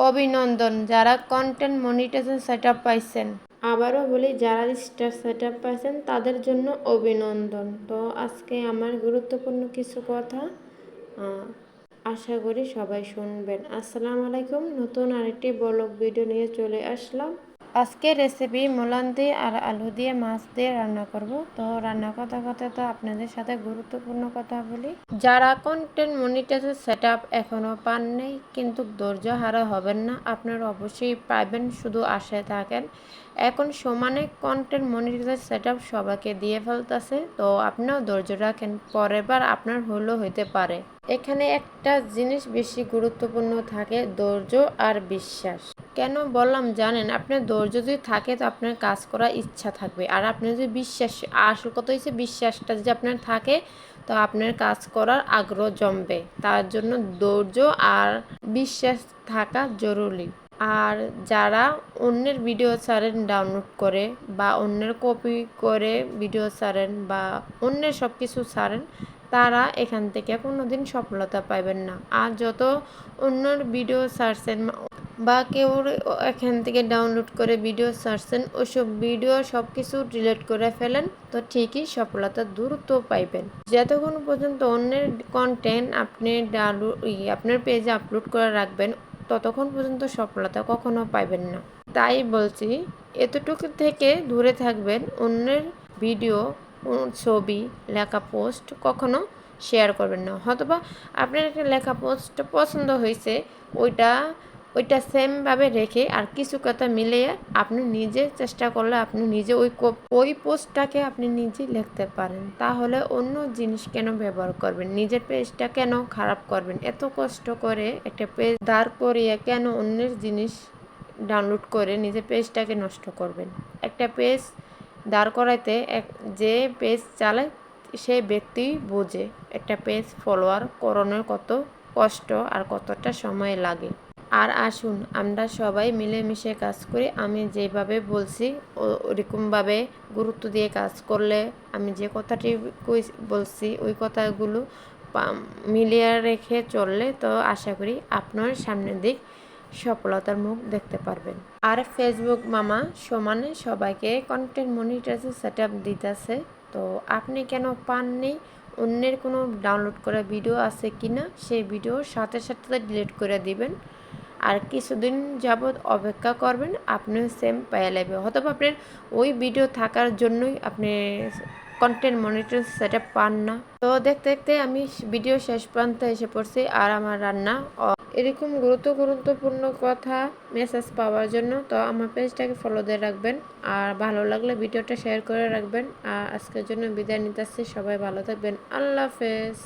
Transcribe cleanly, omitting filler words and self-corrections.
অভিনন্দন যারা content monetization setup পাইছেন। আবারও বলি, যারা স্টার সেটআপ পাইছেন তাদের জন্য অভিনন্দন। তো আজকে আমার গুরুত্বপূর্ণ কিছু কথা আশা করি সবাই শুনবেন। আসসালামু আলাইকুম, নতুন আরেকটি ব্লগ ভিডিও নিয়ে চলে আসলাম। আজকে রেসিপি মোলান দিয়ে আর আলু দিয়ে মাছ দিয়ে রান্না করব। তো রান্না কথা তো আপনাদের সাথে গুরুত্বপূর্ণ কথা বলি। যারা কন্টেন্ট মনিটাইজেশন সেটআপ এখনো পান নাই কিন্তু ধৈর্য হারা হবেন না, আপনারা অবশ্যই পাবেন, শুধু আশায় থাকেন। এখন সমানে কন্টেন্ট মনিটাইজেশন সেটআপ সবাইকে দিয়ে ফেলতেছে, তো আপনিও ধৈর্য রাখেন, পরের বার আপনার হলেও হইতে পারে। এখানে একটা জিনিস বেশি গুরুত্বপূর্ণ থাকে, ধৈর্য আর বিশ্বাস। কেন বললাম জানেন? আপনার ধৈর্য যদি থাকে তো আপনার কাজ করার ইচ্ছা থাকবে, আর আপনার যদি বিশ্বাস, আসল কথা হচ্ছে বিশ্বাসটা যদি আপনার থাকে তো আপনার কাজ করার আগ্রহ জমবে। তার জন্য ধৈর্য আর বিশ্বাস থাকা জরুরি। আর যারা অন্যের ভিডিও ছাড়েন ডাউনলোড করে, বা অন্যের কপি করে ভিডিও ছাড়েন, বা অন্যের সব কিছু ছাড়েন, তারা এখান থেকে কোনোদিন সফলতা পাবেন না। আর যত অন্যের ভিডিও ছাড়ছেন বা কেউ এখান থেকে ডাউনলোড করে ভিডিও ছাড়ছেন, ওইসব ভিডিও সব কিছু ডিলিট করে ফেলেন, তো ঠিকই সফলতা দ্রুত পাইবেন। যতক্ষণ পর্যন্ত অন্যের কন্টেন্ট আপনি আপনার পেজে আপলোড করে রাখবেন, ততক্ষণ পর্যন্ত সফলতা কখনো পাইবেন না। তাই বলছি, এতটুকু থেকে দূরে থাকবেন। অন্যের ভিডিও, ছবি, লেখা পোস্ট কখনো শেয়ার করবেন না। হয়তোবা আপনার একটা লেখা পোস্ট পছন্দ হয়েছে, ওইটা সেমভাবে রেখে আর কিছু কথা মিলিয়ে আপনি নিজে চেষ্টা করলে আপনি নিজে ওই পোস্টটাকে আপনি নিজে লিখতে পারেন। তাহলে অন্য জিনিস কেন ব্যবহার করবেন? নিজের পেজটা কেন খারাপ করবেন? এত কষ্ট করে একটা পেজ দাঁড় করিয়ে কেন অন্যের জিনিস ডাউনলোড করে নিজের পেজটাকে নষ্ট করবেন? একটা পেজ দাঁড় করাইতে যে পেজ চালায় সে ব্যক্তি বোঝে একটা পেজ ফলোয়ার করানোর কত কষ্ট আর কতটা সময় লাগে। আর আসুন আমরা সবাই মিলেমিশে কাজ করি। আমি যেভাবে বলছি ওরকমভাবে গুরুত্ব দিয়ে কাজ করলে, আমি যে কথাটি বলছি ওই কথাগুলো মিলিয়ে রেখে চললে, তো আশা করি আপনার সামনের দিক সফলতার মুখ দেখতে পারবেন। আর ফেসবুক মামা সমানে সবাইকে কন্টেন্ট মনিটাইজেশন সেটআপ দিতেছে, তো আপনি কেন পাননি? অন্যের কোনো ডাউনলোড করা ভিডিও আছে কিনা সেই ভিডিও সাথে সাথে ডিলিট করে দিবেন, আর কিছুদিন যাবৎ অপেক্ষা করবেন, আপনিও সেম পেয়ে নেবেন। হয়তো আপনার ওই ভিডিও থাকার জন্যই আপনি কন্টেন্ট মনিটাইজেশন সেটআপ পান না। তো দেখতে দেখতে আমি ভিডিও শেষ প্রান্তে এসে পড়ছি, আর আমার রান্না এরকম গুরুত্বপূর্ণ কথা মেসেজ পাওয়ার জন্য তো আমার পেজটাকে ফলো দিয়ে রাখবেন, আর ভালো লাগলে ভিডিওটা শেয়ার করে রাখবেন। আর আজকের জন্য বিদায় নিতেছি, সবাই ভালো থাকবেন, আল্লাহ হাফেজ।